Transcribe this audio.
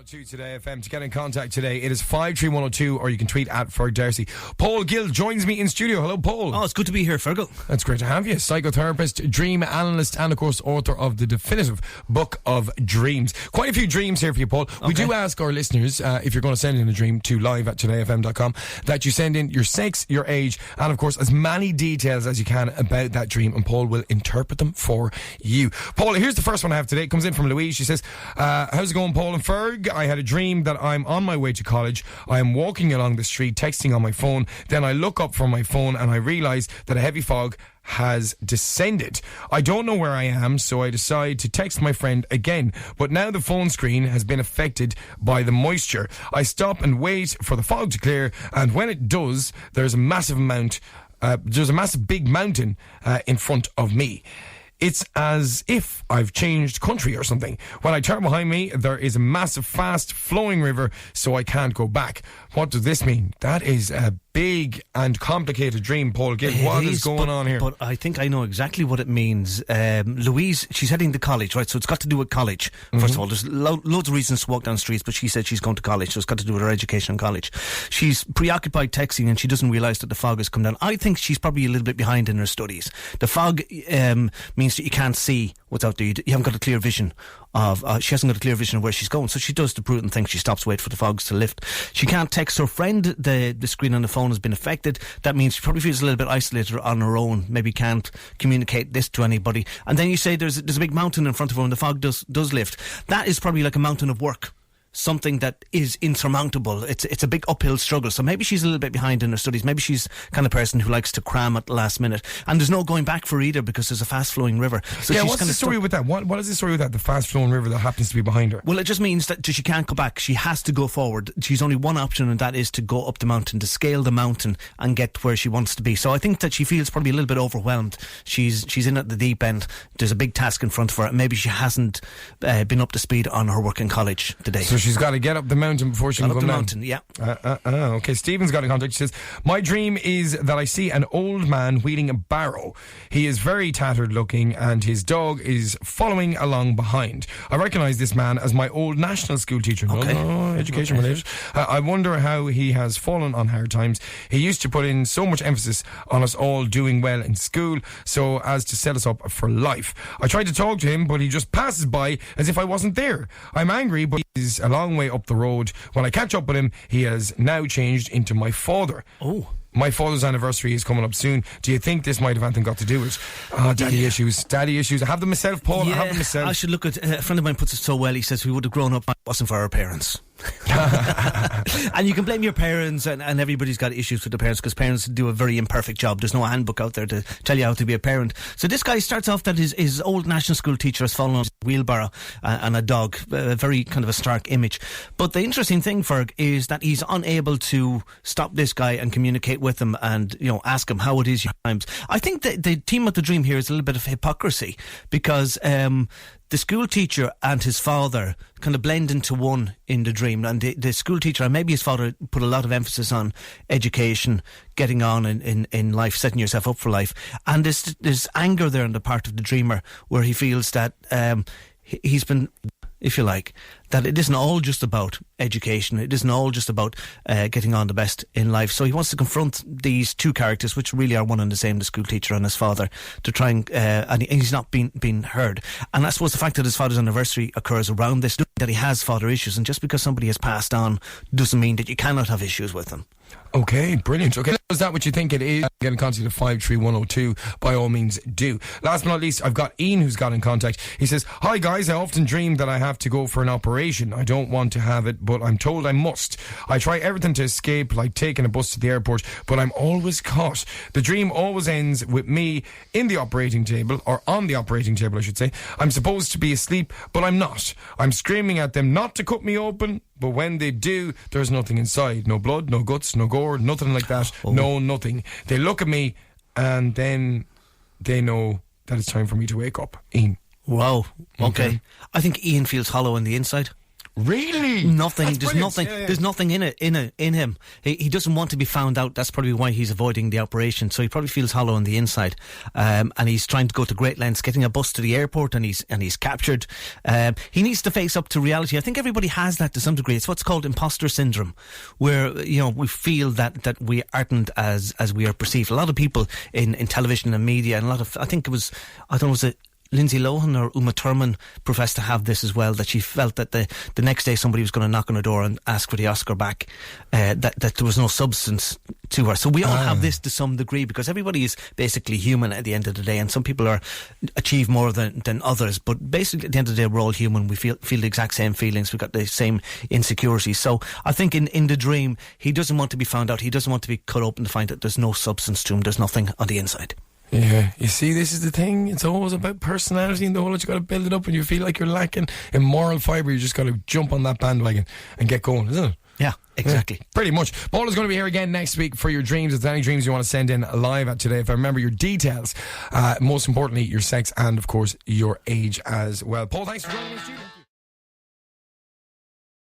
102 Today FM. To get in contact today, it is 53102, or you can tweet at Ferg Darcy. Paul Gill joins me in studio. Hello, Paul. Oh, it's good to be here, Fergal. That's great to have you. Psychotherapist, dream analyst, and of course author of the definitive Book of Dreams. Quite a few dreams here for you, Paul. We do ask our listeners, if you're going to send in a dream to live@todayfm.com, that you send in your sex, your age, and of course as many details as you can about that dream, and Paul will interpret them for you. Paul, here's the first one I have today. It comes in from Louise. She says, how's it going, Paul and Ferg? I had a dream that I'm on my way to college. I am walking along the street texting on my phone. Then I look up from my phone and I realise that a heavy fog has descended. I don't know where I am, so I decide to text my friend again. But now the phone screen has been affected by the moisture. I stop and wait for the fog to clear, and when it does, there's a massive big mountain in front of me. It's as if I've changed country or something. When I turn behind me, there is a massive, fast-flowing river, so I can't go back. What does this mean? That is a big and complicated dream, Paul Gill. What is going on here? But I think I know exactly what it means. Louise, she's heading to college, right? So it's got to do with college. First of all, there's loads of reasons to walk down the streets, but she said she's going to college, so it's got to do with her education in college. She's preoccupied texting and she doesn't realise that the fog has come down. I think she's probably a little bit behind in her studies. The fog means that you can't see what's out there. You haven't got a clear vision of she hasn't got a clear vision of where she's going, so she does the prudent thing. She stops, wait for the fogs to lift. She can't text her friend. The screen on the phone has been affected. That means she probably feels a little bit isolated on her own, maybe can't communicate this to anybody. And then you say there's a big mountain in front of her and the fog does lift. That is probably like a mountain of work, something that is insurmountable. It's a big uphill struggle. So maybe she's a little bit behind in her studies. Maybe she's the kind of person who likes to cram at the last minute. And there's no going back for either, because there's a fast-flowing river. So yeah, she's what's the story with that? What is the story with that, the fast-flowing river that happens to be behind her? Well, it just means that she can't go back. She has to go forward. She's only one option, and that is to go up the mountain, to scale the mountain and get to where she wants to be. So I think that she feels probably a little bit overwhelmed. She's in at the deep end. There's a big task in front of her. Maybe she hasn't been up to speed on her work in college today. So she's got to get up the mountain before she can go down. Mountain, yeah. Okay, Stephen's got in contact. She says, my dream is that I see an old man wheeling a barrow. He is very tattered looking and his dog is following along behind. I recognise this man as my old national school teacher. Okay. Education related. I wonder how he has fallen on hard times. He used to put in so much emphasis on us all doing well in school, so as to set us up for life. I tried to talk to him, but he just passes by as if I wasn't there. I'm angry, but he's a long way up the road. When I catch up with him, he has now changed into my father. Oh. My father's anniversary is coming up soon. Do you think this might have anything got to do with it? Daddy issues. I have them myself, Paul. Yeah, I have them myself. I should look at a friend of mine puts it so well. He says we would have grown up if it wasn't for our parents. And you can blame your parents, and everybody's got issues with their parents, because parents do a very imperfect job. There's no handbook out there to tell you how to be a parent. So this guy starts off that his old national school teacher has fallen on a wheelbarrow and a dog, a very kind of a stark image. But the interesting thing, Ferg, is that he's unable to stop this guy and communicate with him and, ask him how it is your times. I think that the theme of the dream here is a little bit of hypocrisy, because the school teacher and his father kind of blend into one in the dream. And the school teacher, and maybe his father, put a lot of emphasis on education, getting on in life, setting yourself up for life. And there's anger there on the part of the dreamer, where he feels that he's been, if you like, that it isn't all just about education. It isn't all just about getting on the best in life. So he wants to confront these two characters, which really are one and the same, the school teacher and his father, to try and he's not being heard. And I suppose the fact that his father's anniversary occurs around this, that he has father issues, and just because somebody has passed on doesn't mean that you cannot have issues with them. Okay, brilliant. Okay, is that what you think it is? Get in contact at 53102. By all means, do. Last but not least, I've got Ian who's got in contact. He says, hi guys, I often dream that I have to go for an operation. I don't want to have it, but I'm told I must. I try everything to escape, like taking a bus to the airport, but I'm always caught. The dream always ends with me in the operating table, or on the operating table, I should say. I'm supposed to be asleep, but I'm not. I'm screaming at them not to cut me open, but when they do, there's nothing inside. No blood, no guts, no gore, nothing like that. Oh. No, nothing. They look at me and then they know that it's time for me to wake up. Ian. Wow. Okay. I think Ian feels hollow on the inside. Really? Nothing. That's There's brilliant. nothing. Yeah, yeah. There's nothing in him. He doesn't want to be found out. That's probably why he's avoiding the operation. So he probably feels hollow on the inside, and he's trying to go to great lengths, getting a bus to the airport, and he's captured. He needs to face up to reality. I think everybody has that to some degree. It's what's called imposter syndrome, where we feel that we aren't as we are perceived. A lot of people in television and media, and I think it was it Lindsay Lohan or Uma Thurman professed to have this as well, that she felt that the next day somebody was going to knock on her door and ask for the Oscar back, that there was no substance to her. So we all have this to some degree, because everybody is basically human at the end of the day, and some people achieve more than others, but basically at the end of the day we're all human. We feel the exact same feelings, we've got the same insecurities. So I think in the dream, he doesn't want to be found out, he doesn't want to be cut open to find that there's no substance to him, there's nothing on the inside. Yeah, you see, this is the thing. It's always about personality and the whole. You got to build it up, and you feel like you're lacking in moral fibre. You just got to jump on that bandwagon and get going, isn't it? Yeah, exactly. Yeah, pretty much. Paul is going to be here again next week for your dreams. If there's any dreams you want to send in live at today, if I remember your details, most importantly, your sex and, of course, your age as well. Paul, thanks for joining us.